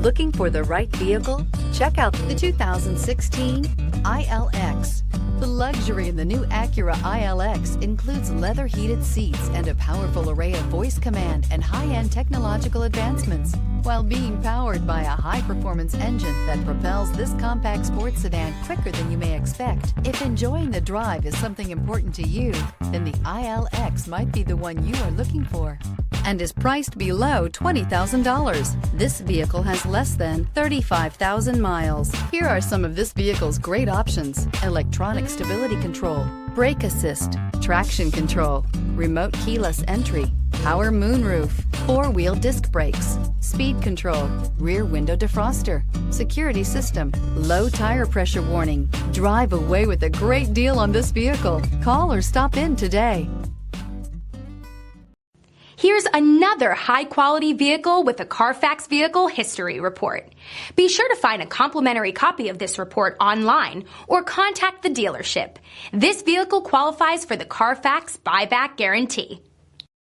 Looking for the right vehicle? Check out the 2016 ILX. The luxury in the new Acura ILX includes leather heated seats and a powerful array of voice command and high-end technological advancements, while being powered by a high-performance engine that propels this compact sports sedan quicker than you may expect. If enjoying the drive is something important to you, then the ILX might be the one you are looking for, and is priced below $20,000. This vehicle has less than 35,000 miles. Here are some of this vehicle's great options: electronic stability control, brake assist, traction control, remote keyless entry, power moonroof, four-wheel disc brakes, speed control, rear window defroster, security system, low tire pressure warning. Drive away with a great deal on this vehicle. Call or stop in today. Here's another high-quality vehicle with a Carfax Vehicle History Report. Be sure to find a complimentary copy of this report online or contact the dealership. This vehicle qualifies for the Carfax Buyback Guarantee.